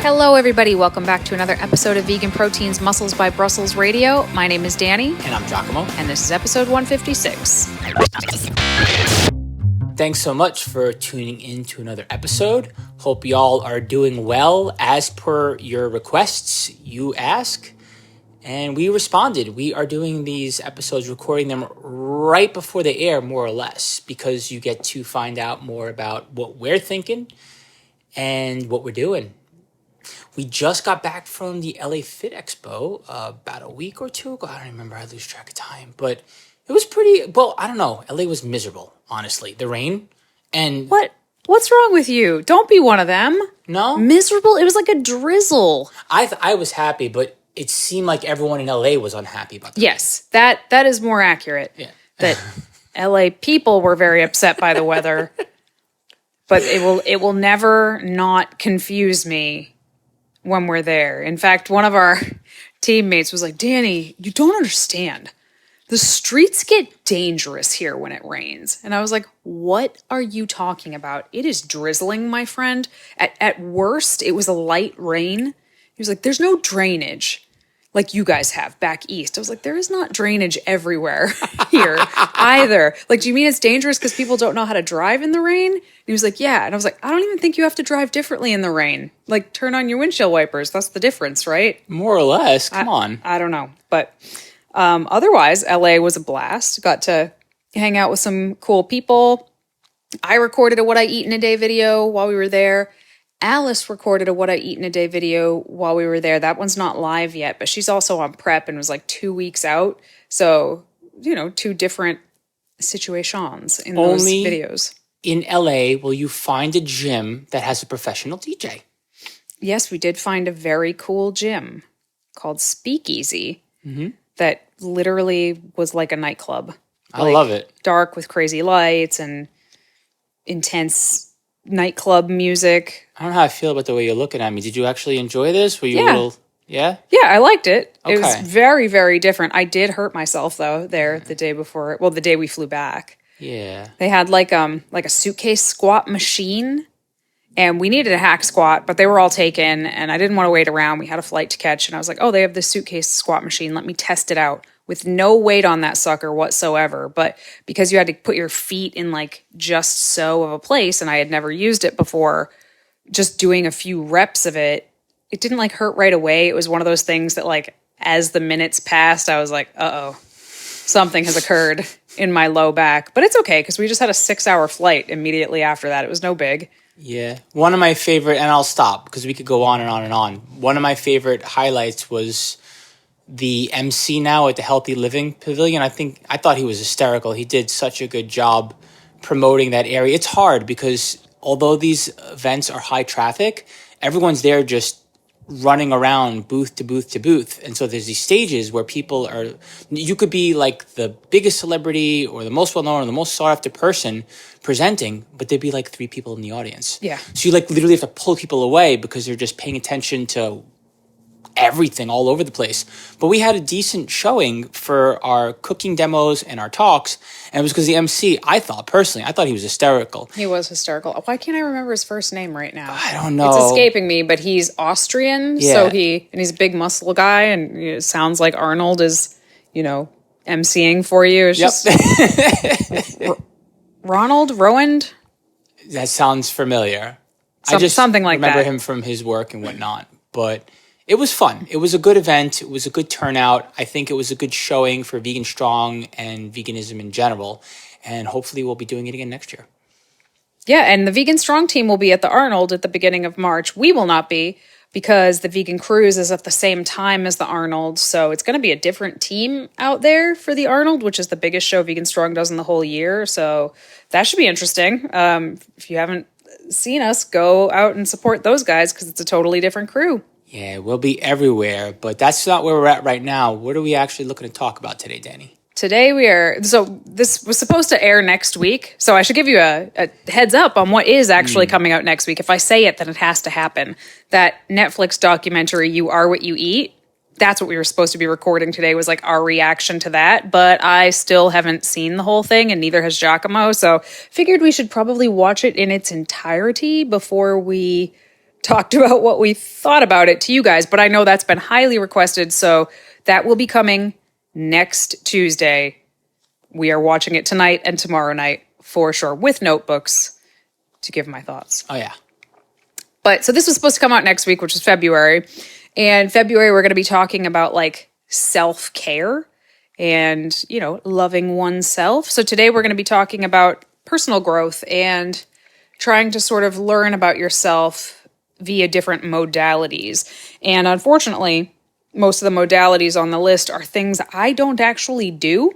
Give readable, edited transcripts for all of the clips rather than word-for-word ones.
Hello, everybody. Welcome back to another episode of Vegan Proteins Muscles by Brussels Radio. My name is Danny. And I'm Giacomo. And this is episode 156. Thanks so much for tuning in to another episode. Hope y'all are doing well. As per your requests, you ask, and we responded. We are doing these episodes, recording them right before they air, more or less, because you get to find out more about what we're thinking and what we're doing. We just got back from the LA Fit Expo about a week or two ago. I don't remember. I lose track of time. But it was pretty, well, I don't know. LA was miserable, honestly. The rain and... What's wrong with you? Don't be one of them. No? Miserable? It was like a drizzle. I was happy, but it seemed like everyone in LA was unhappy about that. Yes, that is more accurate. Yeah. That LA people were very upset by the weather. But it will never not confuse me when we're there. In fact, one of our teammates was like, Danny, you don't understand. The streets get dangerous here when it rains. And I was like, what are you talking about? It is drizzling, my friend. At worst, it was a light rain. He was like, there's no drainage like you guys have back east. I was like, there is not drainage everywhere here either. Like, do you mean it's dangerous because people don't know how to drive in the rain? And he was like, yeah. And I was like, I don't even think you have to drive differently in the rain. Like, turn on your windshield wipers. That's the difference, right? More or less. Come on. I don't know. But otherwise, LA was a blast. Got to hang out with some cool people. I recorded a What I Eat in a Day video while we were there. Alice recorded a What I Eat in a Day video while we were there. That one's not live yet, but she's also on prep and was like 2 weeks out. So, two different situations in those videos. In LA, will you find a gym that has a professional DJ? Yes, we did find a very cool gym called Speakeasy that literally was like a nightclub. I love it. Dark with crazy lights and intense nightclub music. I don't know how I feel about the way you're looking at me. Did you actually enjoy this? Were you a little... Yeah? Yeah, I liked it. Okay. It was very, very different. I did hurt myself, though, there the day before. Well, the day we flew back. Yeah. They had like a suitcase squat machine, and we needed a hack squat, but they were all taken, and I didn't want to wait around. We had a flight to catch, and I was like, oh, they have this suitcase squat machine. Let me test it out with no weight on that sucker whatsoever. But because you had to put your feet in like just so of a place, and I had never used it before, just doing a few reps of it, it didn't like hurt right away. It was one of those things that like as the minutes passed, I was like, uh-oh, something has occurred in my low back. But it's okay because we just had a 6-hour flight immediately after that. It was no big. Yeah. One of my favorite, and I'll stop because we could go on and on and on. One of my favorite highlights was the MC now at the Healthy Living Pavilion. I thought he was hysterical. He did such a good job promoting that area. It's hard because although these events are high traffic, everyone's there just running around booth to booth to booth. And so there's these stages where people are, you could be like the biggest celebrity or the most well-known or the most sought-after person presenting, but there'd be like 3 people in the audience. Yeah. So you like literally have to pull people away because they're just paying attention to everything all over the place. But we had a decent showing for our cooking demos and our talks, and it was because the MC, I thought he was hysterical. He was hysterical. Why can't I remember his first name right now? I don't know. It's escaping me, but he's Austrian, Yeah. so he's a big muscle guy, and it sounds like Arnold is, MCing for you. It's just Rowand? That sounds familiar. Something like that. I remember him from his work and whatnot, but it was fun. It was a good event. It was a good turnout. I think it was a good showing for Vegan Strong and veganism in general. And hopefully we'll be doing it again next year. Yeah, and the Vegan Strong team will be at the Arnold at the beginning of March. We will not be because the Vegan Cruise is at the same time as the Arnold. So it's going to be a different team out there for the Arnold, which is the biggest show Vegan Strong does in the whole year. So that should be interesting. If you haven't seen us, go out and support those guys because it's a totally different crew. Yeah, we'll be everywhere, but that's not where we're at right now. What are we actually looking to talk about today, Danny? Today this was supposed to air next week, so I should give you a heads up on what is actually coming out next week. If I say it, then it has to happen. That Netflix documentary, You Are What You Eat, that's what we were supposed to be recording today, was like our reaction to that, but I still haven't seen the whole thing, and neither has Giacomo, so figured we should probably watch it in its entirety before we talked about what we thought about it to you guys, but I know that's been highly requested, so that will be coming next Tuesday. We are watching it tonight and tomorrow night for sure, with notebooks to give my thoughts. Oh, yeah. But so this was supposed to come out next week, which is February. And February, we're going to be talking about like self-care and, you know, loving oneself. So today we're going to be talking about personal growth and trying to sort of learn about yourself via different modalities. And unfortunately, most of the modalities on the list are things I don't actually do,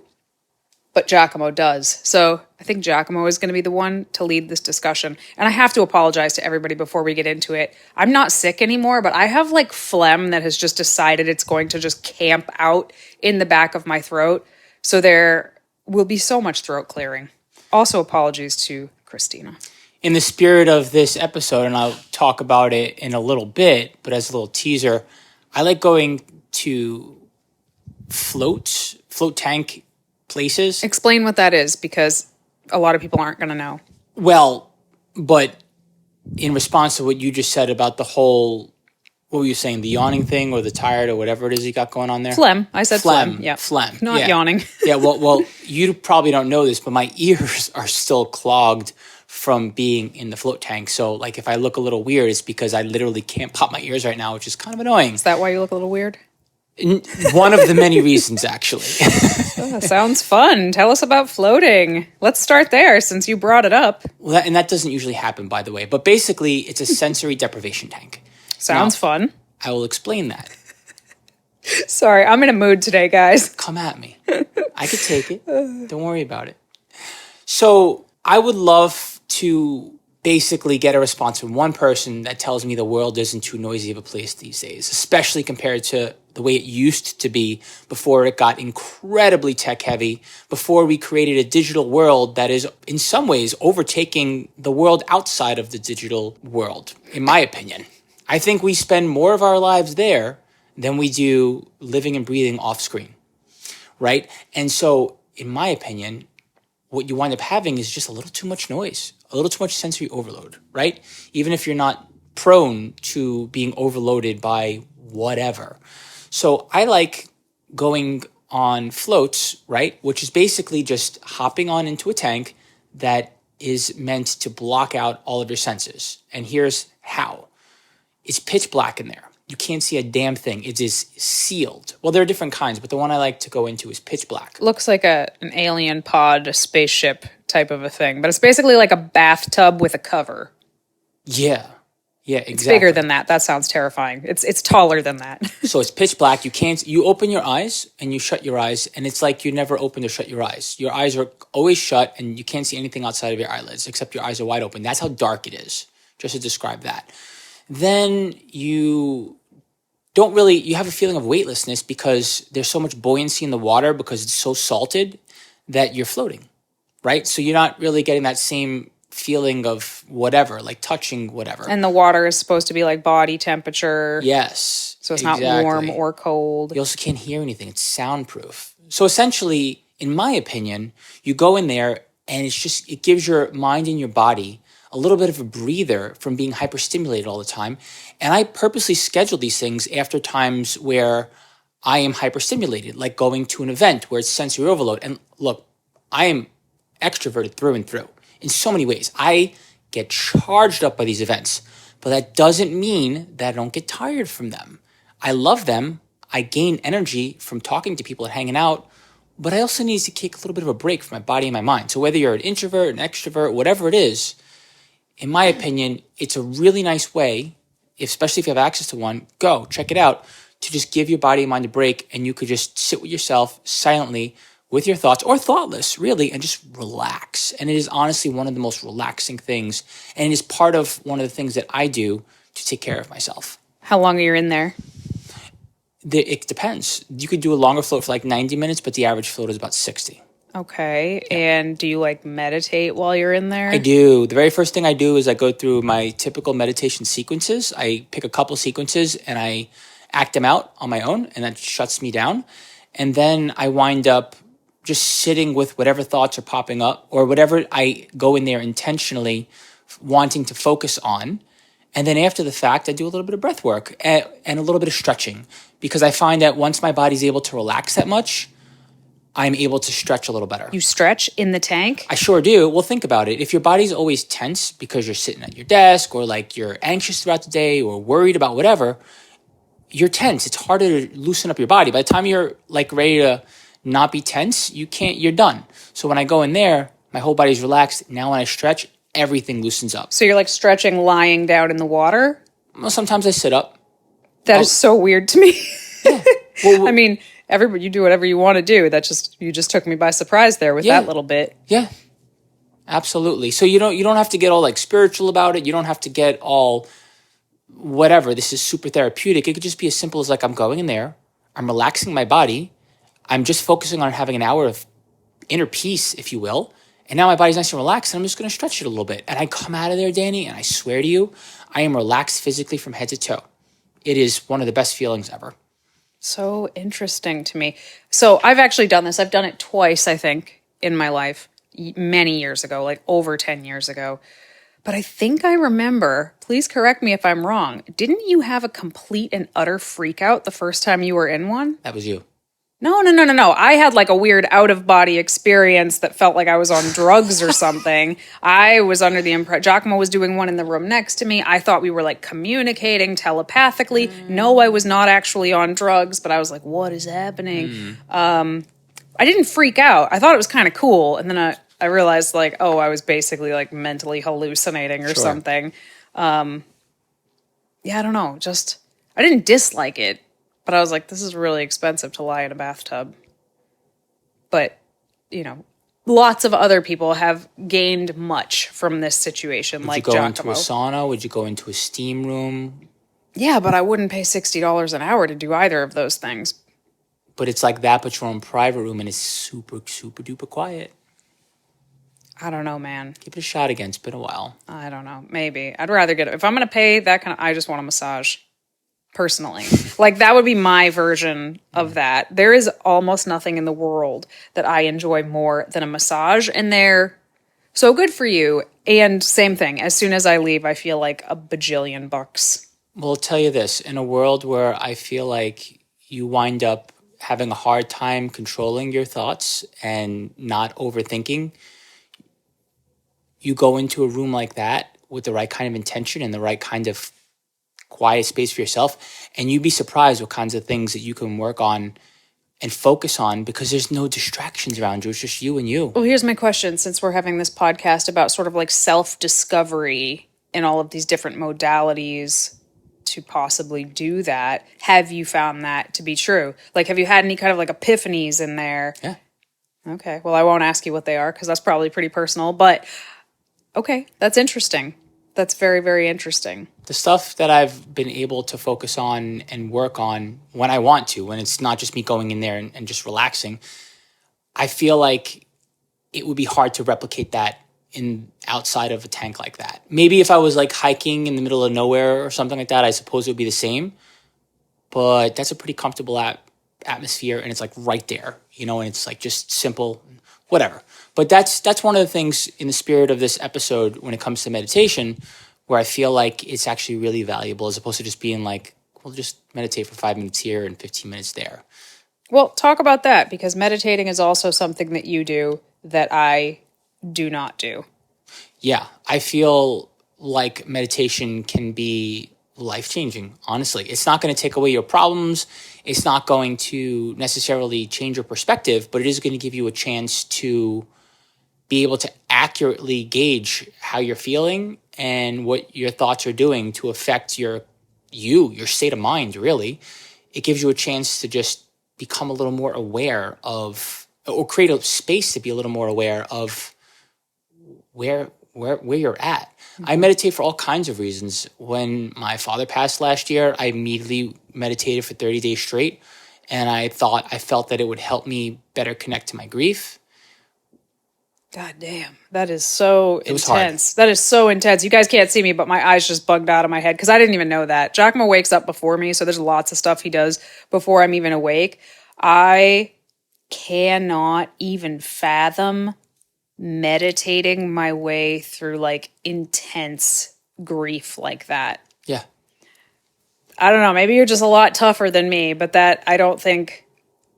but Giacomo does. So I think Giacomo is going to be the one to lead this discussion. And I have to apologize to everybody before we get into it. I'm not sick anymore, but I have like phlegm that has just decided it's going to just camp out in the back of my throat. So there will be so much throat clearing. Also, apologies to Christina. In the spirit of this episode, and I'll talk about it in a little bit, but as a little teaser, I like going to float tank places. Explain what that is, because a lot of people aren't going to know. Well, but in response to what you just said about the whole, what were you saying, the yawning thing or the tired or whatever it is you got going on there? Phlegm. I said phlegm. Yeah. Phlegm. Not yeah. yawning. Yeah, well, you probably don't know this, but my ears are still clogged from being in the float tank. So, like, if I look a little weird, it's because I literally can't pop my ears right now, which is kind of annoying. Is that why you look a little weird? One of the many reasons, actually. Oh, sounds fun. Tell us about floating. Let's start there since you brought it up. Well, and that doesn't usually happen, by the way. But basically, it's a sensory deprivation tank. Sounds fun. I will explain that. Sorry, I'm in a mood today, guys. Come at me. I could take it. Don't worry about it. So I would love to basically get a response from one person that tells me the world isn't too noisy of a place these days, especially compared to the way it used to be before it got incredibly tech heavy, before we created a digital world that is in some ways overtaking the world outside of the digital world, in my opinion. I think we spend more of our lives there than we do living and breathing off screen, right? And so, in my opinion, what you wind up having is just a little too much noise, a little too much sensory overload, right? Even if you're not prone to being overloaded by whatever. So I like going on floats, right? Which is basically just hopping on into a tank that is meant to block out all of your senses. And here's how. It's pitch black in there. You can't see a damn thing. It is sealed. Well, there are different kinds, but the one I like to go into is pitch black. Looks like an alien pod, a spaceship type of a thing, but it's basically like a bathtub with a cover. Yeah, exactly. It's bigger than that. That sounds terrifying. It's taller than that. So it's pitch black. You open your eyes and you shut your eyes, and it's like you never open or shut your eyes. Your eyes are always shut, and you can't see anything outside of your eyelids except your eyes are wide open. That's how dark it is, just to describe that. Then you have a feeling of weightlessness because there's so much buoyancy in the water because it's so salted that you're floating, right? So you're not really getting that same feeling of whatever, like touching whatever. And the water is supposed to be like body temperature. Yes. So it's not warm or cold. You also can't hear anything. It's soundproof. So essentially, in my opinion, you go in there and it gives your mind and your body a little bit of a breather from being hyperstimulated all the time. And I purposely schedule these things after times where I am hyperstimulated, like going to an event where it's sensory overload. And look, I am extroverted through and through in so many ways. I get charged up by these events, but that doesn't mean that I don't get tired from them. I love them. I gain energy from talking to people and hanging out, but I also need to take a little bit of a break from my body and my mind. So whether you're an introvert, an extrovert, whatever it is, in my opinion, it's a really nice way, especially if you have access to one, go check it out, to just give your body and mind a break, and you could just sit with yourself silently with your thoughts, or thoughtless, really, and just relax. And it is honestly one of the most relaxing things, and it is part of one of the things that I do to take care of myself. How long are you in there? It depends. You could do a longer float for like 90 minutes, but the average float is about 60. Okay. Yeah. And do you like meditate while you're in there? I do. The very first thing I do is I go through my typical meditation sequences. I pick a couple sequences and I act them out on my own, and that shuts me down. And then I wind up just sitting with whatever thoughts are popping up or whatever I go in there intentionally wanting to focus on. And then after the fact, I do a little bit of breath work and a little bit of stretching, because I find that once my body's able to relax that much, I'm able to stretch a little better. You stretch in the tank? I sure do. Well, think about it. If your body's always tense because you're sitting at your desk, or like you're anxious throughout the day or worried about whatever, you're tense. It's harder to loosen up your body. By the time you're like ready to not be tense, you're done. So when I go in there, my whole body's relaxed. Now when I stretch, everything loosens up. So you're like stretching lying down in the water? Well, sometimes I sit up. That is so weird to me. Yeah. Well, I mean, everybody, you do whatever you want to do. You just took me by surprise there with that little bit. Yeah. Absolutely. So you don't have to get all like spiritual about it. You don't have to get all whatever. This is super therapeutic. It could just be as simple as like, I'm going in there, I'm relaxing my body, I'm just focusing on having an hour of inner peace, if you will. And now my body's nice and relaxed, and I'm just going to stretch it a little bit. And I come out of there, Danny, and I swear to you, I am relaxed physically from head to toe. It is one of the best feelings ever. So interesting to me. So I've actually done this. I've done it twice, I think, in my life, many years ago, like over 10 years ago. But I think I remember, please correct me if I'm wrong, didn't you have a complete and utter freak out the first time you were in one? That was you. No. I had like a weird out-of-body experience that felt like I was on drugs or something. I was under the impression, Giacomo was doing one in the room next to me. I thought we were like communicating telepathically. No, I was not actually on drugs, but I was like, what is happening? I didn't freak out. I thought it was kind of cool. And then I realized like, oh, I was basically like mentally hallucinating or something. Yeah, I don't know. Just, I didn't dislike it. But I was like, this is really expensive to lie in a bathtub. But, lots of other people have gained much from this situation, like Would you go Giacomo. into a sauna? Would you go into a steam room? Yeah, but I wouldn't pay $60 an hour to do either of those things. But it's like that, but your own private room, and it's super, super duper quiet. I don't know, man. Give it a shot again. It's been a while. I don't know. Maybe. I'd rather if I'm going to pay that kind of, I just want a massage. Personally, like that would be my version of that. There is almost nothing in the world that I enjoy more than a massage, and they're so good for you. And same thing, as soon as I leave, I feel like a bajillion bucks. Well, I'll tell you this, in a world where I feel like you wind up having a hard time controlling your thoughts and not overthinking, you go into a room like that with the right kind of intention and the right kind of quiet space for yourself, and you'd be surprised what kinds of things that you can work on and focus on, because there's no distractions around you. It's just you and you. Well, here's my question, since we're having this podcast about sort of like self-discovery in all of these different modalities to possibly do that. Have you found that to be true? Like, have you had any kind of like epiphanies in there? Yeah. Okay. Well, I won't ask you what they are because that's probably pretty personal, but okay. That's interesting. That's very, very interesting. The stuff that I've been able to focus on and work on when I want to, when it's not just me going in there and just relaxing, I feel like it would be hard to replicate that in outside of a tank like that. Maybe if I was like hiking in the middle of nowhere or something like that, I suppose it would be the same. But that's a pretty comfortable atmosphere, and it's like right there, and it's like just simple, whatever. But that's one of the things in the spirit of this episode when it comes to meditation, where I feel like it's actually really valuable, as opposed to just being like, well, just meditate for 5 minutes here and 15 minutes there. Well, talk about that, because meditating is also something that you do that I do not do. Yeah, I feel like meditation can be life-changing, honestly. It's not going to take away your problems. It's not going to necessarily change your perspective, but it is going to give you a chance to be able to accurately gauge how you're feeling and what your thoughts are doing to affect your state of mind, really. It gives you a chance to just become a little more aware of, or create a space to be a little more aware of where you're at. I meditate for all kinds of reasons. When my father passed last year, I immediately meditated for 30 days straight, and I felt that it would help me better connect to my grief. God damn. That is so It was intense. That is so intense. You guys can't see me, but my eyes just bugged out of my head because I didn't even know that. Giacomo wakes up before me, so there's lots of stuff he does before I'm even awake. I cannot even fathom meditating my way through like intense grief like that. Yeah. I don't know. Maybe you're just a lot tougher than me, but that I don't think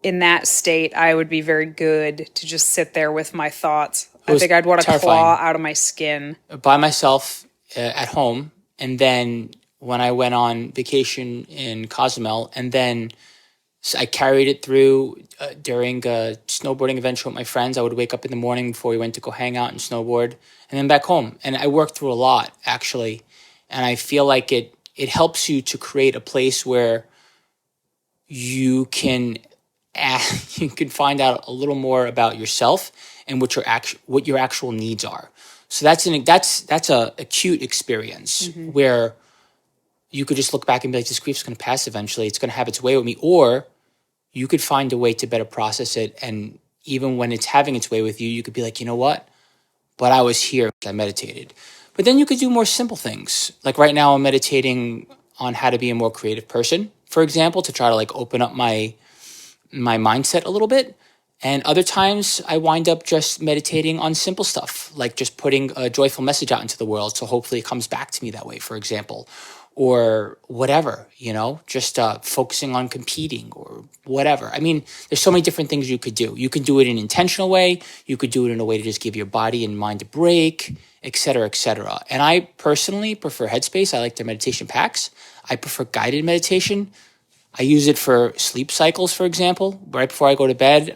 in that state I would be very good to just sit there with my thoughts. I was think I'd want to terrifying. claw out of my skin. By myself at home, and then when I went on vacation in Cozumel, and then I carried it through during a snowboarding adventure with my friends. I would wake up in the morning before we went to go hang out and snowboard, and then back home. And I worked through a lot, actually, and I feel like it helps you to create a place where you can you can find out a little more about yourself and what your actual needs are. So that's a acute experience where you could just look back and be like, this grief's going to pass eventually. It's going to have its way with me. Or you could find a way to better process it. And even when it's having its way with you, you could be like, you know what? But I was here. I meditated. But then you could do more simple things. Like right now, I'm meditating on how to be a more creative person, for example, to try to like open up my mindset a little bit. And other times I wind up just meditating on simple stuff, like just putting a joyful message out into the world. So hopefully it comes back to me that way, for example, or whatever, just focusing on competing or whatever. I mean, there's so many different things you could do. You could do it in an intentional way. You could do it in a way to just give your body and mind a break, et cetera, et cetera. And I personally prefer Headspace. I like their meditation packs. I prefer guided meditation. I use it for sleep cycles, for example. Right before I go to bed,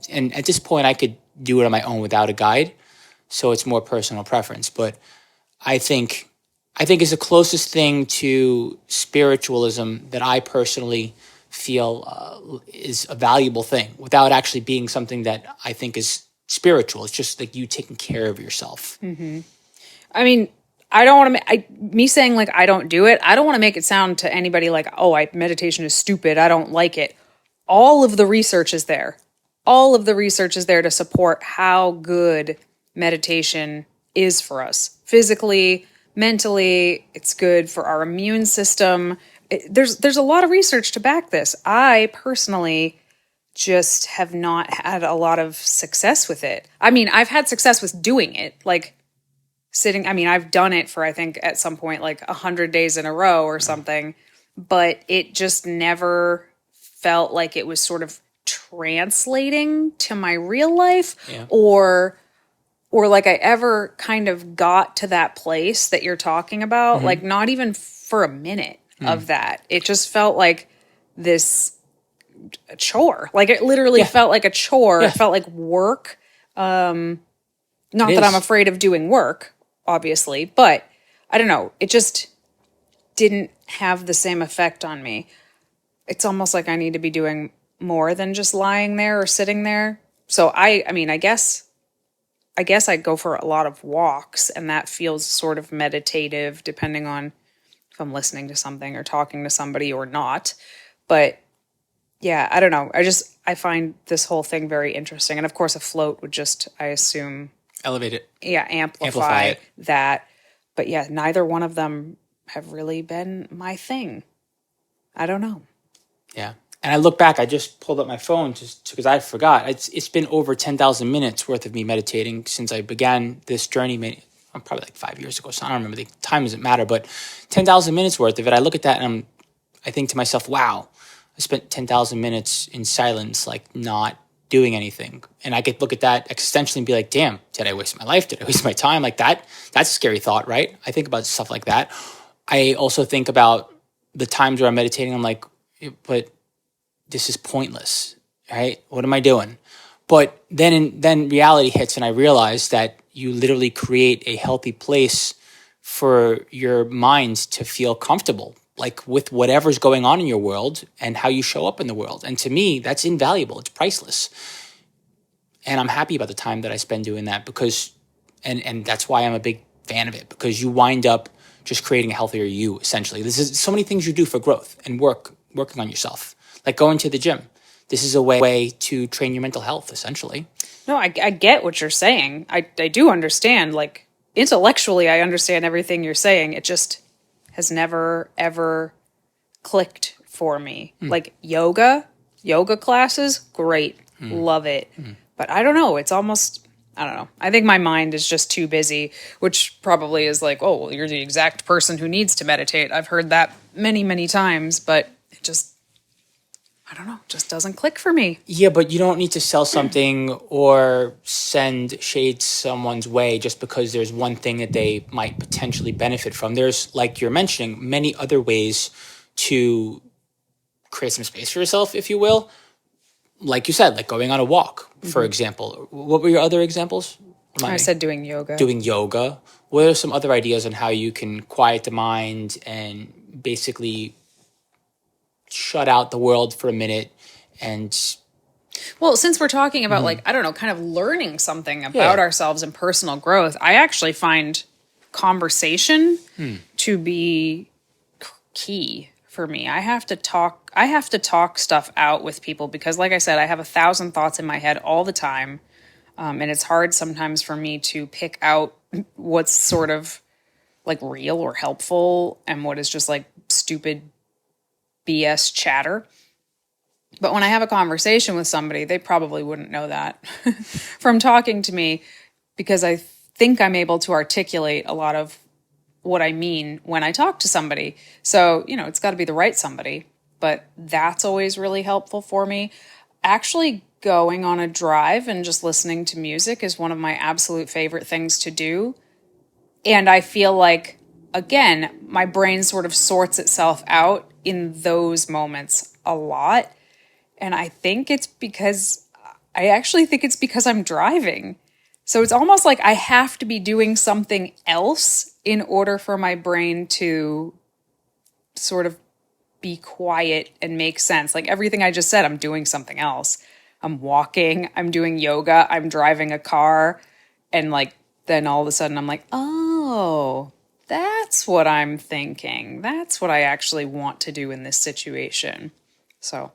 and at this point, I could do it on my own without a guide. So it's more personal preference. But I think is the closest thing to spiritualism that I personally feel is a valuable thing without actually being something that I think is spiritual. It's just like you taking care of yourself. Mm-hmm. I mean, I don't want to, me saying like I don't do it, I don't want to make it sound to anybody like, oh, meditation is stupid, I don't like it. All of the research is there. All of the research is there to support how good meditation is for us. Physically, mentally, it's good for our immune system. There's a lot of research to back this. I personally just have not had a lot of success with it. I mean, I've had success with doing it, like sitting, I mean, I've done it for, I think at some point, like 100 days in a row or something, but it just never felt like it was sort of translating to my real life or like I ever kind of got to that place that you're talking about, like not even for a minute of that. It just felt like this chore. Like it literally felt like a chore. It felt like work. Not that I'm afraid of doing work, obviously, but I don't know. It just didn't have the same effect on me. It's almost like I need to be doing more than just lying there or sitting there. So I mean, I guess I go for a lot of walks, and that feels sort of meditative depending on if I'm listening to something or talking to somebody or not. But yeah, I don't know. I find this whole thing very interesting. And of course a float would just, I assume, elevate it. Yeah, amplify that. But yeah, neither one of them have really been my thing. I don't know. Yeah. And I look back, I just pulled up my phone just because I forgot. It's been over 10,000 minutes worth of me meditating since I began this journey. Probably like 5 years ago, so I don't remember. The time doesn't matter, but 10,000 minutes worth of it. I look at that and I think to myself, wow, I spent 10,000 minutes in silence, like not doing anything. And I could look at that existentially and be like, damn, did I waste my life? Did I waste my time? Like that's a scary thought, right? I think about stuff like that. I also think about the times where I'm meditating, I'm like, but this is pointless, right? What am I doing? But then reality hits and I realize that you literally create a healthy place for your mind to feel comfortable, like with whatever's going on in your world and how you show up in the world. And to me, that's invaluable. It's priceless. And I'm happy about the time that I spend doing that because, and that's why I'm a big fan of it, because you wind up just creating a healthier you, essentially. This is so many things you do for growth and working on yourself. Like going to the gym. This is a way to train your mental health, essentially. No, I get what you're saying. I do understand. Like, intellectually, I understand everything you're saying. It just has never, ever clicked for me. Like, yoga classes, great. Love it. But I don't know. It's almost I don't know. I think my mind is just too busy, which probably is like, oh, well, you're the exact person who needs to meditate. I've heard that many, many times, but it just, I don't know, just doesn't click for me. Yeah, but you don't need to sell something or send shade someone's way just because there's one thing that they might potentially benefit from. There's, like you're mentioning, many other ways to create some space for yourself, if you will. Like you said, like going on a walk, for example. What were your other examples? Remind I me. said doing yoga. Doing yoga. What are some other ideas on how you can quiet the mind and basically shut out the world for a minute and Well, since we're talking about like, I don't know, kind of learning something about Yeah. ourselves and personal growth, I actually find conversation to be key for me. I have to talk stuff out with people because like I said, I have 1,000 thoughts in my head all the time. And it's hard sometimes for me to pick out what's sort of like real or helpful and what is just like stupid BS chatter. But when I have a conversation with somebody, they probably wouldn't know that from talking to me because I think I'm able to articulate a lot of what I mean when I talk to somebody. So, it's got to be the right somebody, but that's always really helpful for me. Actually, going on a drive and just listening to music is one of my absolute favorite things to do. And I feel like, again, my brain sort of sorts itself out in those moments a lot. And I actually think it's because I'm driving. So it's almost like I have to be doing something else in order for my brain to sort of be quiet and make sense. Like everything I just said, I'm doing something else. I'm walking, I'm doing yoga, I'm driving a car. And like, then all of a sudden I'm like, oh, that's what I'm thinking. That's what I actually want to do in this situation. So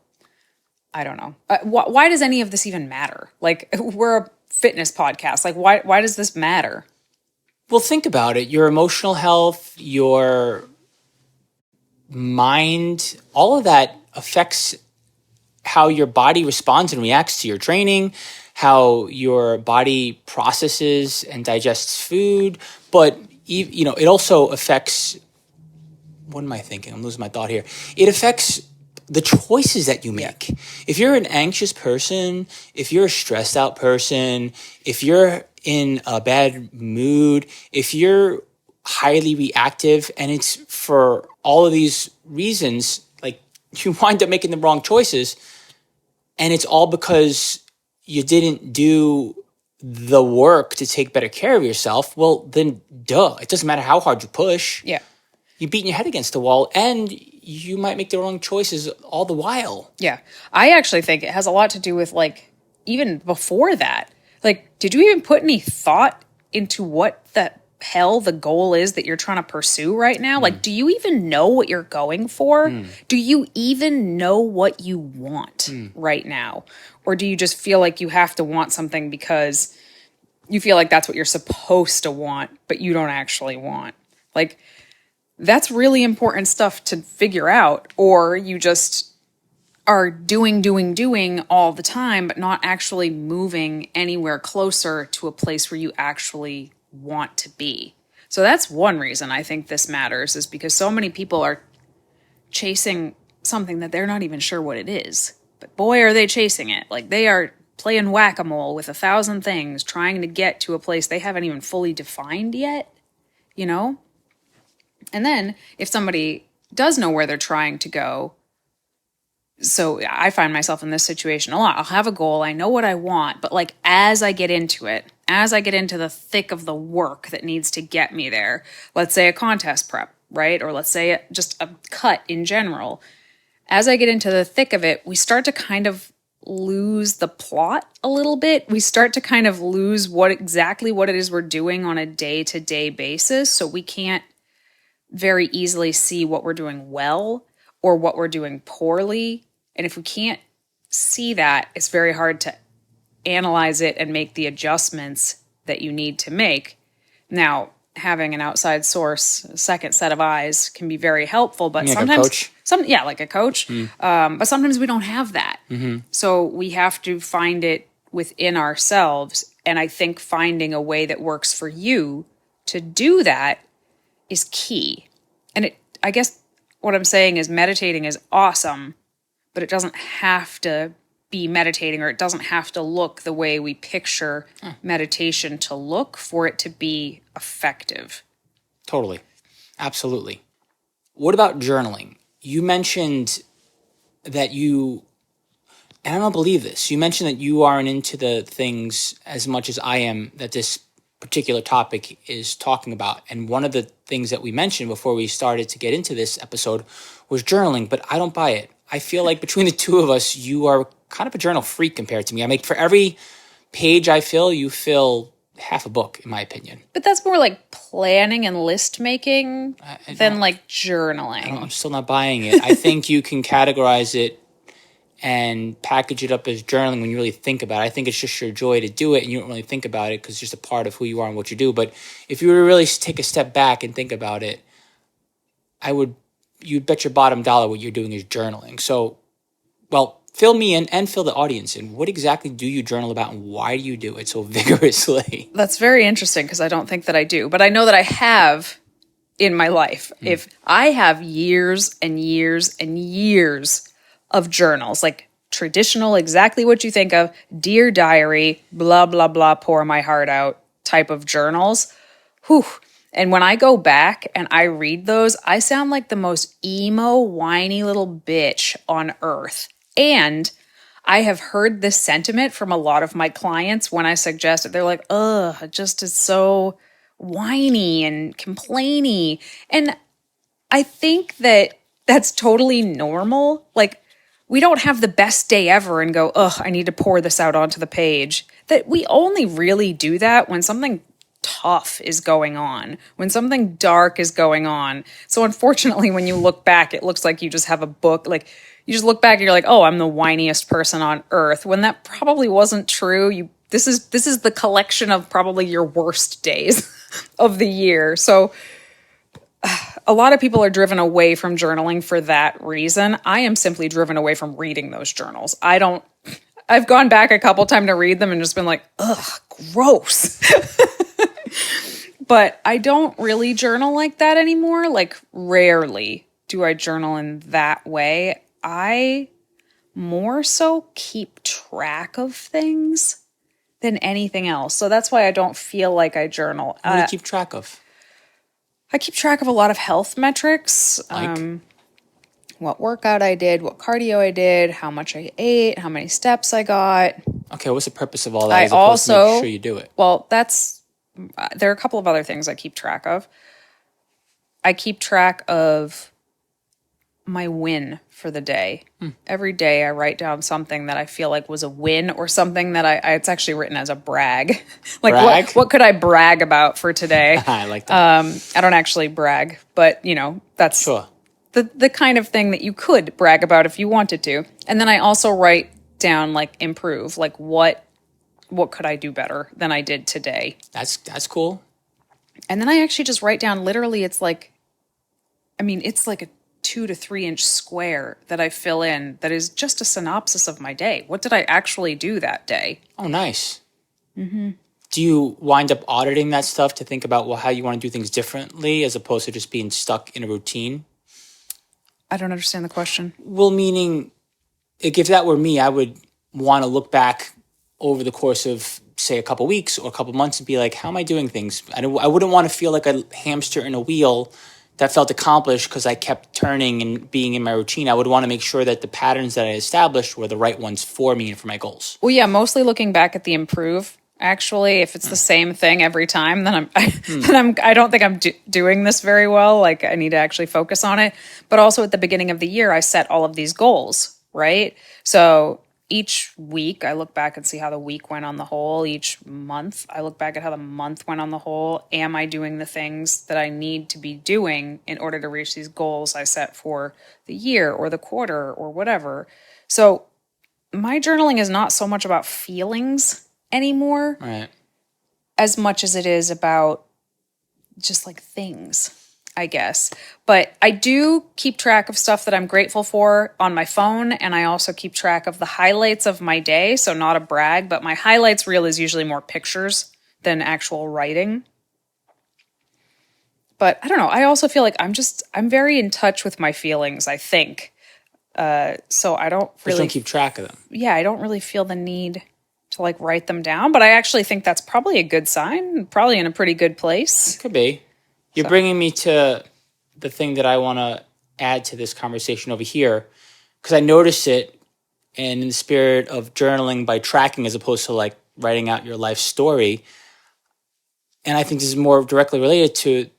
I don't know. Why does any of this even matter? Like, we're a fitness podcast. Like, why does this matter? well, think about it. Your emotional health, your mind, all of that affects how your body responds and reacts to your training, how your body processes and digests food. But, it also affects, what am I thinking? I'm losing my thought here. It affects the choices that you make. If you're an anxious person, if you're a stressed out person, if you're in a bad mood, if you're highly reactive, and it's for all of these reasons, like you wind up making the wrong choices, and it's all because you didn't do the work to take better care of yourself. Well, then duh, it doesn't matter how hard you push. Yeah. You're beating your head against the wall, and you might make the wrong choices all the while. Yeah. I actually think it has a lot to do with like, even before that, like, did you even put any thought into what the hell the goal is that you're trying to pursue right now? Like, do you even know what you're going for? Do you even know what you want right now? Or do you just feel like you have to want something because you feel like that's what you're supposed to want, but you don't actually want? Like, that's really important stuff to figure out, or you just are doing all the time, but not actually moving anywhere closer to a place where you actually want to be. So that's one reason I think this matters, is because so many people are chasing something that they're not even sure what it is. But boy, are they chasing it. Like they are playing whack-a-mole with 1,000 things, trying to get to a place they haven't even fully defined yet, And then if somebody does know where they're trying to go, so I find myself in this situation a lot. I'll have a goal, I know what I want, but like as I get into it, as I get into the thick of the work that needs to get me there, let's say a contest prep, right? Or let's say just a cut in general. As I get into the thick of it, we start to kind of lose the plot a little bit. We start to kind of lose what it is we're doing on a day-to-day basis. So we can't very easily see what we're doing well or what we're doing poorly. And if we can't see that, it's very hard to analyze it and make the adjustments that you need to make. Now, having an outside source, a second set of eyes, can be very helpful, but Like sometimes, a coach? like a coach. But sometimes we don't have that. So we have to find it within ourselves. And I think finding a way that works for you to do that is key. And I guess what I'm saying is meditating is awesome, but it doesn't have to be meditating, or it doesn't have to look the way we picture meditation to look for it to be effective. Totally. Absolutely. What about journaling? You mentioned that and I don't believe this, you mentioned that you aren't into the things as much as I am that this particular topic is talking about. And one of the things that we mentioned before we started to get into this episode was journaling, but I don't buy it. I feel like between the two of us, you are kind of a journal freak compared to me. I mean, for every page I fill, you fill half a book, in my opinion. But that's more like planning and list making than like I'm journaling. still not buying it. I think you can categorize it and package it up as journaling when you really think about it. I think it's just your joy to do it, and you don't really think about it because it's just a part of who you are and what you do. But if you were to really take a step back and think about it, you'd bet your bottom dollar what you're doing is journaling. So, well, fill me in and fill the audience in. What exactly do you journal about, and why do you do it so vigorously? That's very interesting because I don't think that I do, but I know that I have in my life. If I have years and years and years of journals, like traditional, exactly what you think of, Dear Diary, blah, blah, blah, pour my heart out type of journals. Whew. And when I go back and I read those, I sound like the most emo, whiny little bitch on earth. And I have heard this sentiment from a lot of my clients when I suggest it. They're like, ugh, it just is so whiny and complainy. And I think that that's totally normal. Like, we don't have the best day ever and go, ugh, I need to pour this out onto the page. That we only really do that when something tough is going on, when something dark is going on. So unfortunately, when you look back, it looks like you just have a book. Like, you just look back and you're like, oh, I'm the whiniest person on earth, when that probably wasn't true. This is the collection of probably your worst days of the year. So a lot of people are driven away from journaling for that reason. I am simply driven away from reading those journals. I've gone back a couple times to read them and just been like, ugh, gross. But I don't really journal like that anymore. Like, rarely do I journal in that way. I more so keep track of things than anything else. So that's why I don't feel like I journal. What do you keep track of? I keep track of a lot of health metrics. Like? What workout I did, what cardio I did, how much I ate, how many steps I got. Okay, what's the purpose of all that as opposed to make sure you do it? Well, there are a couple of other things I keep track of. I keep track of my win for the day. Every day I write down something that I feel like was a win, or something that it's actually written as a brag. Like, Brag? what could I brag about for today? I like that. I don't actually brag, but that's Sure. the kind of thing that you could brag about if you wanted to. And then I also write down, like, improve, like what could I do better than I did today? That's cool. And then I actually just write down, literally, it's like a 2 to 3 inch square that I fill in that is just a synopsis of my day. What did I actually do that day? Oh, nice. Mm-hmm. Do you wind up auditing that stuff to think about, well, how you want to do things differently as opposed to just being stuck in a routine? I don't understand the question. Well, meaning, like, if that were me, I would want to look back over the course of, say, a couple weeks or a couple months and be like, how am I doing things? I wouldn't want to feel like a hamster in a wheel that felt accomplished because I kept turning and being in my routine. I would want to make sure that the patterns that I established were the right ones for me and for my goals. Well, yeah, mostly looking back at the improve. Actually, if it's the same thing every time, then I don't think I'm doing this very well. Like, I need to actually focus on it. But also at the beginning of the year, I set all of these goals, right? So each week I look back and see how the week went on the whole. Each month I look back at how the month went on the whole. Am I doing the things that I need to be doing in order to reach these goals I set for the year or the quarter or whatever? So my journaling is not so much about feelings anymore, Right. as much as it is about just, like, things. I guess. But I do keep track of stuff that I'm grateful for on my phone, and I also keep track of the highlights of my day. So, not a brag, but my highlights reel is usually more pictures than actual writing. But I don't know. I also feel like I'm very in touch with my feelings, I think. So I don't Just really, don't keep track of them. yeah, I don't really feel the need to like write them down. But I actually think that's probably a good sign, probably in a pretty good place. Could be. You're bringing me to the thing that I want to add to this conversation over here, because I noticed it, and in the spirit of journaling by tracking as opposed to like writing out your life story. And I think this is more directly related to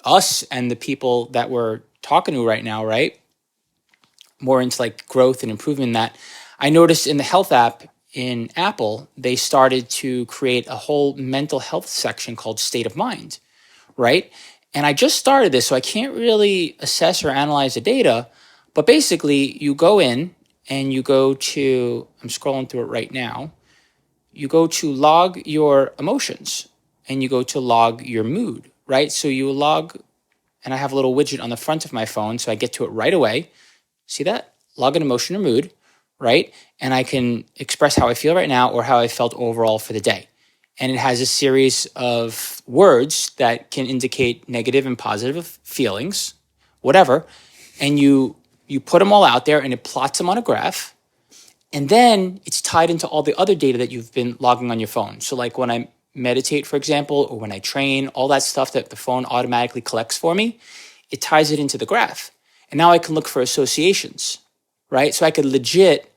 us and the people that we're talking to right now, right? More into like growth and improvement in that. I noticed in the health app in Apple, they started to create a whole mental health section called State of Mind, right? And I just started this, so I can't really assess or analyze the data. But basically, you go in and you go to, I'm scrolling through it right now, you go to log your emotions and you go to log your mood, right? So you log, and I have a little widget on the front of my phone, so I get to it right away. See that? Log an emotion or mood, right? And I can express how I feel right now or how I felt overall for the day. And it has a series of words that can indicate negative and positive feelings, whatever. And you put them all out there and it plots them on a graph. And then it's tied into all the other data that you've been logging on your phone. So like when I meditate, for example, or when I train, all that stuff that the phone automatically collects for me, it ties it into the graph. And now I can look for associations, right? So I could legit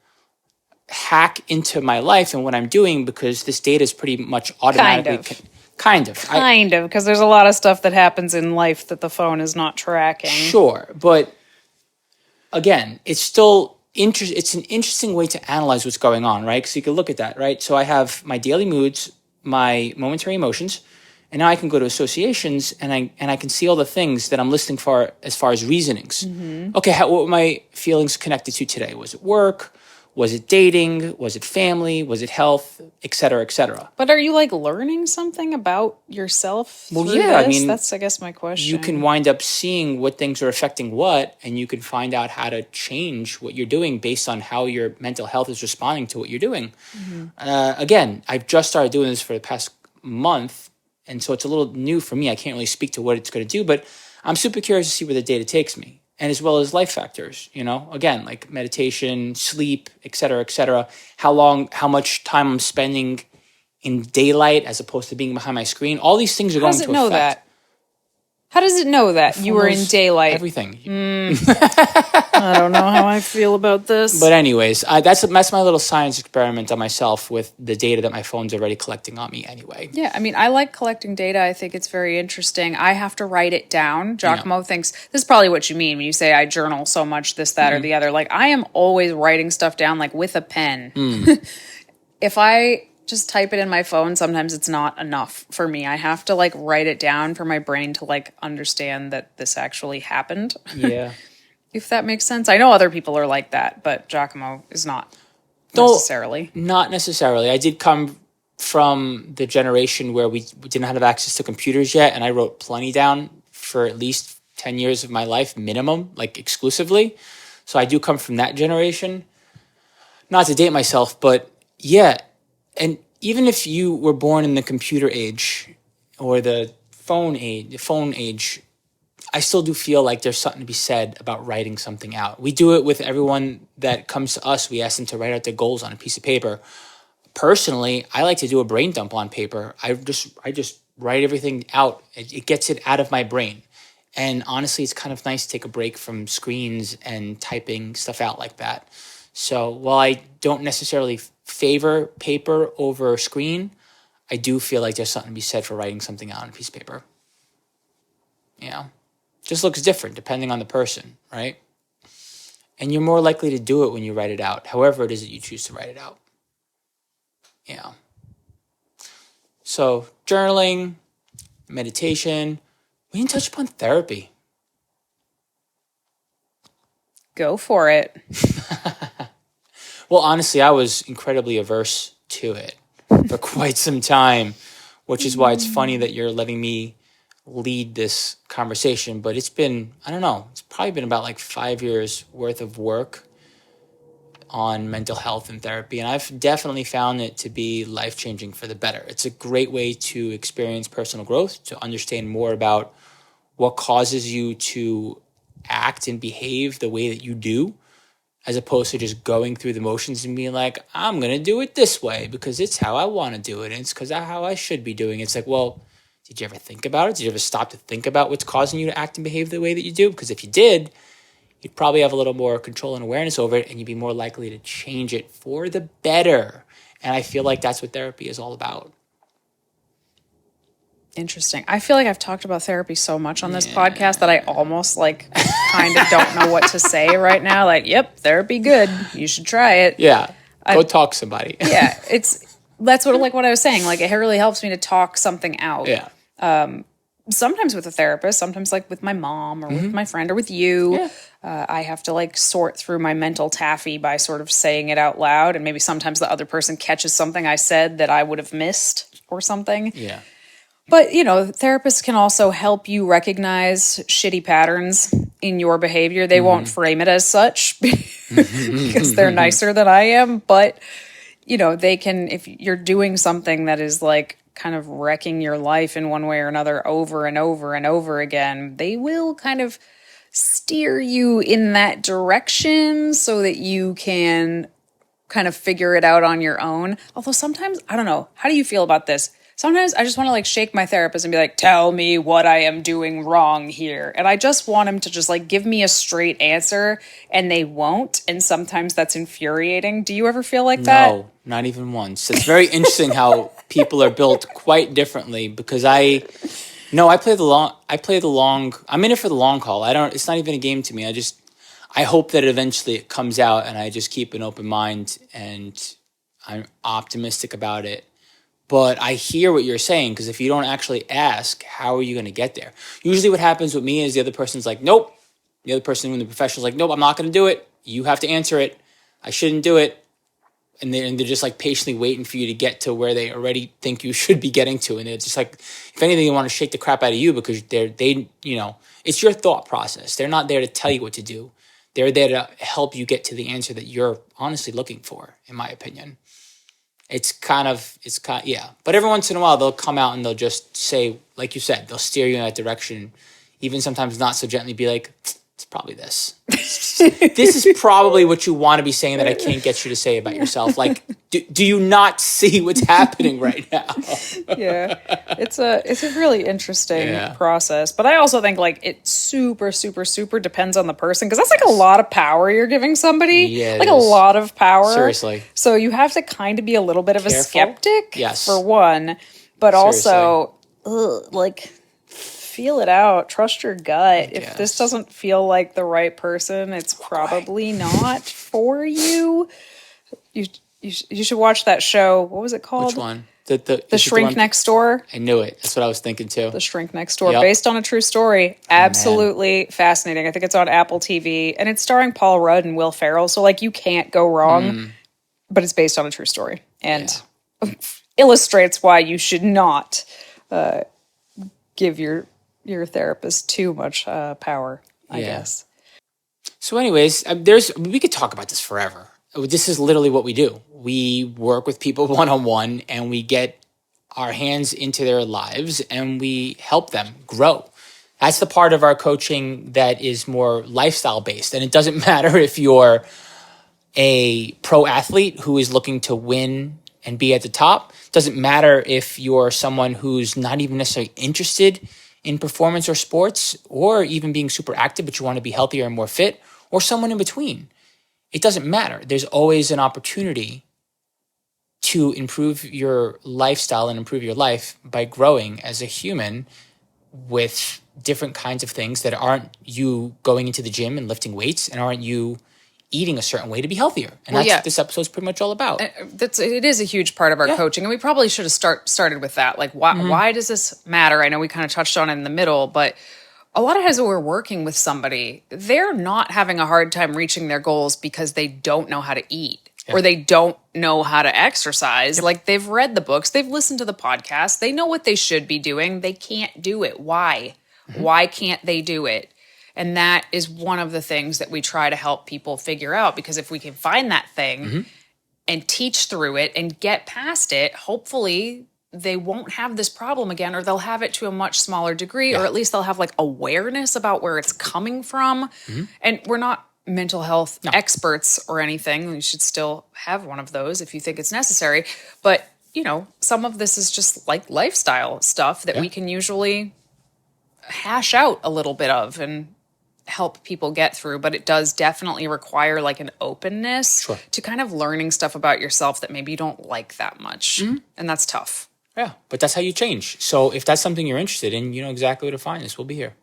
hack into my life and what I'm doing because this data is pretty much automatically. Kind of. Because there's a lot of stuff that happens in life that the phone is not tracking. Sure. But again, it's still it's an interesting way to analyze what's going on, right? Because you can look at that, right? So I have my daily moods, my momentary emotions, and now I can go to associations and I can see all the things that I'm listing for as far as reasonings. Okay, what were my feelings connected to today? Was it work? Was it dating? Was it family? Was it health? Et cetera, et cetera. But are you like learning something about yourself? Well, through yeah, this? I mean, That's, I guess, my question. You can wind up seeing what things are affecting what, and you can find out how to change what you're doing based on how your mental health is responding to what you're doing. Again, I've just started doing this for the past month, and so it's a little new for me. I can't really speak to what it's going to do, but I'm super curious to see where the data takes me. And as well as life factors, again, like meditation, sleep, et cetera, how much time I'm spending in daylight as opposed to being behind my screen. All these things are going to affect. How does it know that? How does it know that you were in daylight? Everything. I don't know how I feel about this. But anyways, that's my little science experiment on myself with the data that my phone's already collecting on me anyway. Yeah, I mean, I like collecting data. I think it's very interesting. I have to write it down. Giacomo thinks this is probably what you mean when you say I journal so much, this, that, or the other. Like, I am always writing stuff down, like, with a pen. If I just type it in my phone, sometimes it's not enough for me. I have to, like, write it down for my brain to, like, understand that this actually happened. Yeah. If that makes sense. I know other people are like that, but Giacomo is not necessarily. Not necessarily. I did come from the generation where we didn't have access to computers yet, and I wrote plenty down for at least 10 years of my life, minimum, like exclusively. So I do come from that generation. Not to date myself, but yeah. And even if you were born in the computer age or the phone age, I still do feel like there's something to be said about writing something out. We do it with everyone that comes to us. We ask them to write out their goals on a piece of paper. Personally, I like to do a brain dump on paper. I just write everything out. It gets it out of my brain. And honestly, it's kind of nice to take a break from screens and typing stuff out like that. So while I don't necessarily favor paper over screen, I do feel like there's something to be said for writing something out on a piece of paper. Just looks different depending on the person, right? And you're more likely to do it when you write it out, however it is that you choose to write it out. Yeah. So journaling, meditation. We didn't touch upon therapy. Go for it. Well, honestly, I was incredibly averse to it for quite some time, which is why it's funny that you're letting me lead this conversation, but it's been, I don't know, it's probably been about like 5 years worth of work on mental health and therapy. And I've definitely found it to be life-changing for the better. It's a great way to experience personal growth, to understand more about what causes you to act and behave the way that you do, as opposed to just going through the motions and being like, I'm going to do it this way because it's how I want to do it. And it's because how I should be doing it. It's like, well, did you ever think about it? Did you ever stop to think about what's causing you to act and behave the way that you do? Because if you did, you'd probably have a little more control and awareness over it, and you'd be more likely to change it for the better. And I feel like that's what therapy is all about. Interesting. I feel like I've talked about therapy so much on this podcast that I almost like kind of don't know what to say right now. Like, yep, therapy good. You should try it. Yeah. Go talk to somebody. Yeah. That's what I was saying. Like, it really helps me to talk something out. Yeah. Sometimes with a therapist, sometimes like with my mom or with my friend or with you. Yeah. I have to like sort through my mental taffy by sort of saying it out loud. And maybe sometimes the other person catches something I said that I would have missed or something. Yeah. But, therapists can also help you recognize shitty patterns in your behavior. They won't frame it as such because they're nicer than I am. But, they can, if you're doing something that is like kind of wrecking your life in one way or another over and over and over again, they will kind of steer you in that direction so that you can kind of figure it out on your own. Although sometimes, I don't know, how do you feel about this? Sometimes I just want to like shake my therapist and be like, tell me what I am doing wrong here. And I just want him to just like give me a straight answer, and they won't. And sometimes that's infuriating. Do you ever feel like that? No, not even once. It's very interesting how people are built quite differently, because I'm in it for the long haul. It's not even a game to me. I hope that eventually it comes out, and I just keep an open mind and I'm optimistic about it. But I hear what you're saying, because if you don't actually ask, how are you going to get there? Usually what happens with me is the other person's like, nope. The other person in the professional's like, nope, I'm not going to do it. You have to answer it. I shouldn't do it. And they're just like patiently waiting for you to get to where they already think you should be getting to. And it's just like, if anything, they want to shake the crap out of you, because it's your thought process. They're not there to tell you what to do. They're there to help you get to the answer that you're honestly looking for, in my opinion. It's kind of, yeah. But every once in a while, they'll come out and they'll just say, like you said, they'll steer you in that direction. Even sometimes not so gently, be like, it's probably this. This is probably what you want to be saying that I can't get you to say about yourself. Like, do you not see what's happening right now? Yeah, it's a really interesting process. But I also think like it super, super, super depends on the person, because that's like a lot of power you're giving somebody. Yeah, like a lot of power. Seriously. So you have to kind of be a little bit of a skeptic, yes, for one, but also like feel it out. Trust your gut. If this doesn't feel like the right person, it's probably not for you. You should watch that show. What was it called? Which one? The Shrink Next Door. I knew it. That's what I was thinking too. The Shrink Next Door, based on a true story. Absolutely fascinating. I think it's on Apple TV, and it's starring Paul Rudd and Will Ferrell. So like you can't go wrong. But it's based on a true story, and illustrates why you should not give your therapist too much power, I guess. So anyways, we could talk about this forever. This is literally what we do. We work with people one-on-one, and we get our hands into their lives, and we help them grow. That's the part of our coaching that is more lifestyle-based. And it doesn't matter if you're a pro athlete who is looking to win and be at the top. It doesn't matter if you're someone who's not even necessarily interested in performance or sports, or even being super active, but you want to be healthier and more fit, or someone in between. It doesn't matter. There's always an opportunity to improve your lifestyle and improve your life by growing as a human with different kinds of things that aren't you going into the gym and lifting weights, and aren't you eating a certain way to be healthier. And that's what this episode is pretty much all about. It is a huge part of our coaching. And we probably should have started with that. Like, why does this matter? I know we kind of touched on it in the middle, but a lot of times when we're working with somebody, they're not having a hard time reaching their goals because they don't know how to eat. or they don't know how to exercise. Like they've read the books, they've listened to the podcast, they know what they should be doing. They can't do it. Why? Why can't they do it? And that is one of the things that we try to help people figure out, because if we can find that thing and teach through it and get past it, hopefully they won't have this problem again, or they'll have it to a much smaller degree, or at least they'll have like awareness about where it's coming from. And we're not mental health experts or anything. You should still have one of those if you think it's necessary. But, you know, some of this is just like lifestyle stuff that we can usually hash out a little bit of and help people get through. But it does definitely require like an openness to kind of learning stuff about yourself that maybe you don't like that much. And that's tough. Yeah, but that's how you change. So if that's something you're interested in, you know exactly where to find us. We'll be here.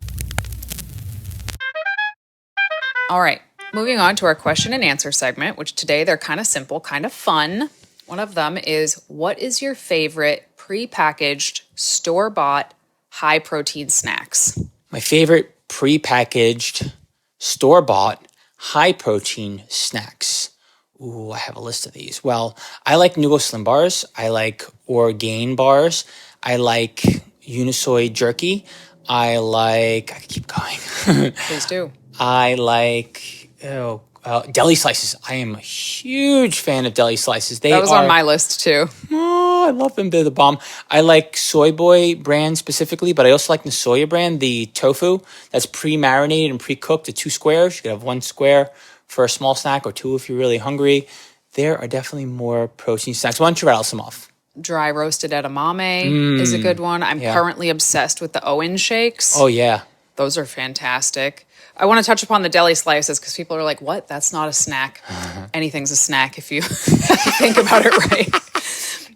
All right. Moving on to our question and answer segment, which today they're kind of simple, kind of fun. One of them is, what is your favorite prepackaged, store-bought, high-protein snacks? My favorite prepackaged, store-bought, high-protein snacks. Ooh, I have a list of these. Well, I like Nugo Slim Bars. I like Orgain Bars. I like Unisoy Jerky. I could keep going. Please do. I like deli slices. I am a huge fan of deli slices. That was on my list too. Oh, I love them. They're the bomb. I like Soy Boy brand specifically, but I also like the Soya brand, the tofu that's pre-marinated and pre-cooked, the 2 squares. You could have 1 square for a small snack or 2 if you're really hungry. There are definitely more protein snacks. Why don't you rattle some off? Dry roasted edamame is a good one. I'm currently obsessed with the Owen shakes. Oh, yeah. Those are fantastic. I want to touch upon the deli slices because people are like, what? That's not a snack. Anything's a snack if you think about it right.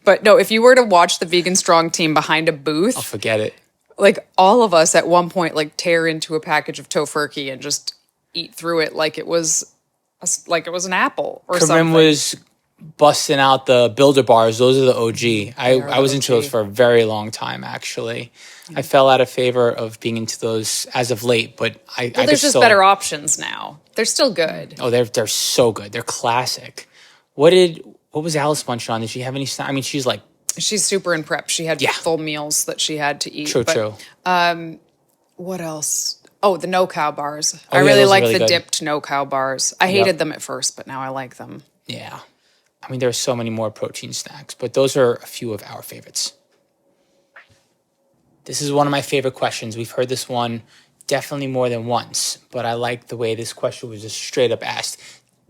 But no, if you were to watch the Vegan Strong team behind a booth, I'll forget it. Like all of us at one point, like tear into a package of Tofurkey and just eat through it like it was an apple or something. Corinne was busting out the Builder Bars. Those are the OG. I was into those for a very long time, actually. I fell out of favor of being into those as of late, but there's just better options now. They're still good. Oh, they're so good. They're classic. What was Alice munching on? Did she have any snack? I mean, she's super in prep. She had full meals that she had to eat. True. What else? Oh, the No Cow bars. I really like the dipped No Cow bars. I hated them at first, but now I like them. Yeah. I mean, there are so many more protein snacks, but those are a few of our favorites. This is one of my favorite questions. We've heard this one definitely more than once, but I like the way this question was just straight up asked.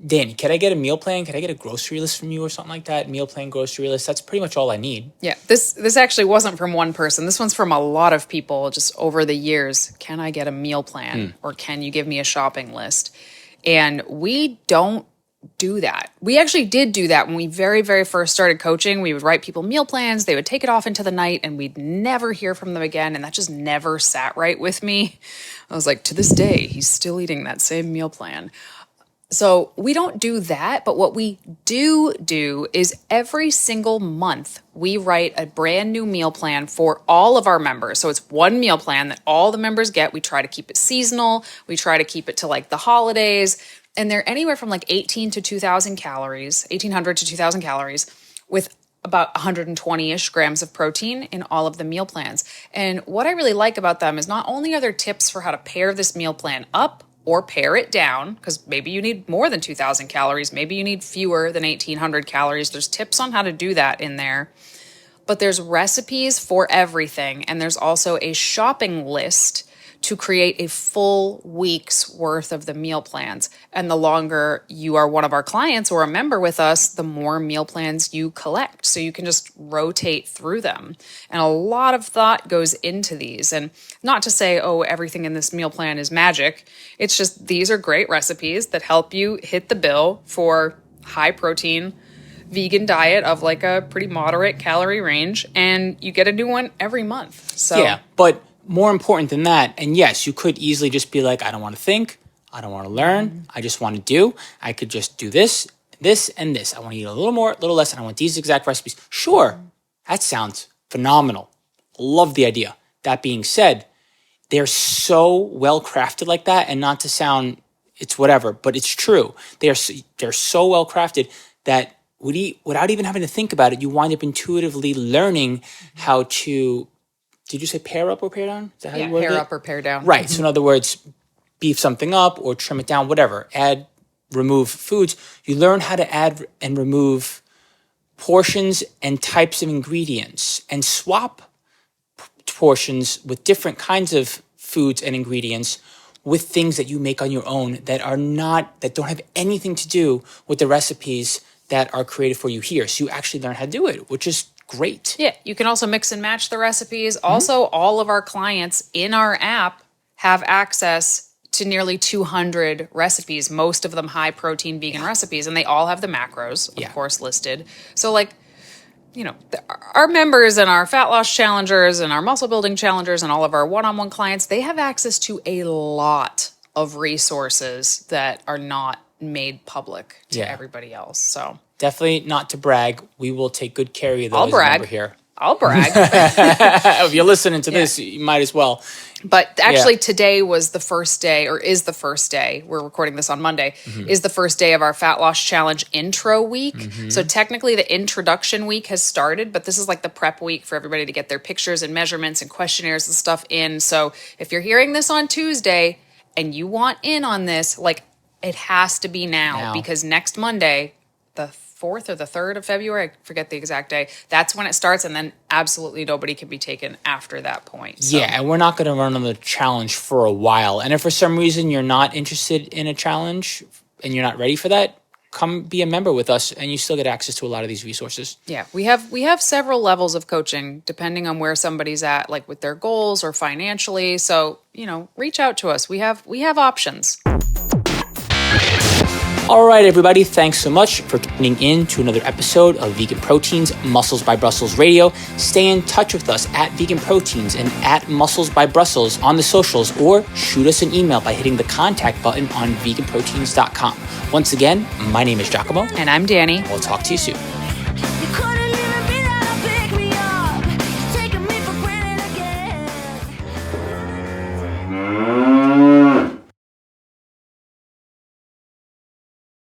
Danny, can I get a meal plan? Can I get a grocery list from you or something like that? Meal plan, grocery list. That's pretty much all I need. Yeah, this actually wasn't from one person. This one's from a lot of people just over the years. Can I get a meal plan? Or can you give me a shopping list? And we don't do that. We actually did do that when we very, very first started coaching. We would write people meal plans. They would take it off into the night and we'd never hear from them again. And that just never sat right with me. I was like, to this day, he's still eating that same meal plan. So we don't do that, but what we do is every single month we write a brand new meal plan for all of our members. So it's one meal plan that all the members get. We try to keep it seasonal. We try to keep it to like the holidays. And they're anywhere from like 1800 to 2,000 calories with about 120-ish grams of protein in all of the meal plans. And what I really like about them is not only are there tips for how to pair this meal plan up or pare it down, because maybe you need more than 2,000 calories, maybe you need fewer than 1,800 calories. There's tips on how to do that in there. But there's recipes for everything. And there's also a shopping list to create a full week's worth of the meal plans. And the longer you are one of our clients or a member with us, the more meal plans you collect. So you can just rotate through them. And a lot of thought goes into these. And not to say, oh, everything in this meal plan is magic. It's just these are great recipes that help you hit the bill for high protein vegan diet of like a pretty moderate calorie range. And you get a new one every month. So yeah, but more important than that, and yes, you could easily just be like, I don't want to think, I don't want to learn, I just want to do. I could just do this, and this. I want to eat a little more, a little less, and I want these exact recipes. Sure, that sounds phenomenal. Love the idea. That being said, they're so well crafted like that, and not to sound, it's whatever, but it's true. They're so well crafted that would eat without even having to think about it. You wind up intuitively learning how to, did you say pair up or pair down? Is that how you worded pair it? up or pair down. Right. So in other words, beef something up or trim it down, whatever. Add, remove foods. You learn how to add and remove portions and types of ingredients and swap portions with different kinds of foods and ingredients with things that you make on your own that don't have anything to do with the recipes that are created for you here. So you actually learn how to do it, which is great. Yeah, you can also mix and match the recipes. Also, all of our clients in our app have access to nearly 200 recipes, most of them high protein vegan recipes, and they all have the macros, of course, listed. So like, our members and our fat loss challengers and our muscle building challengers and all of our one-on-one clients, they have access to a lot of resources that are not made public to everybody else. So definitely not to brag. We will take good care of you. I'll brag Here. I'll brag. If you're listening to this, you might as well. But actually today was the first day, or is the first day, we're recording this on Monday, is the first day of our Fat Loss Challenge intro week. So technically the introduction week has started, but this is like the prep week for everybody to get their pictures and measurements and questionnaires and stuff in. So if you're hearing this on Tuesday and you want in on this, like it has to be now. Because next Monday, the 4th or the 3rd of February, I forget the exact day, that's when it starts, and then absolutely nobody can be taken after that point. So. Yeah, and we're not going to run on the challenge for a while. And if for some reason you're not interested in a challenge and you're not ready for that, come be a member with us and you still get access to a lot of these resources. Yeah, we have several levels of coaching depending on where somebody's at, like with their goals or financially. So, reach out to us. We have options. All right, everybody, thanks so much for tuning in to another episode of Vegan Proteins, Muscles by Brussels Radio. Stay in touch with us at Vegan Proteins and at Muscles by Brussels on the socials, or shoot us an email by hitting the contact button on veganproteins.com. Once again, my name is Giacomo. And I'm Danny. We'll talk to you soon.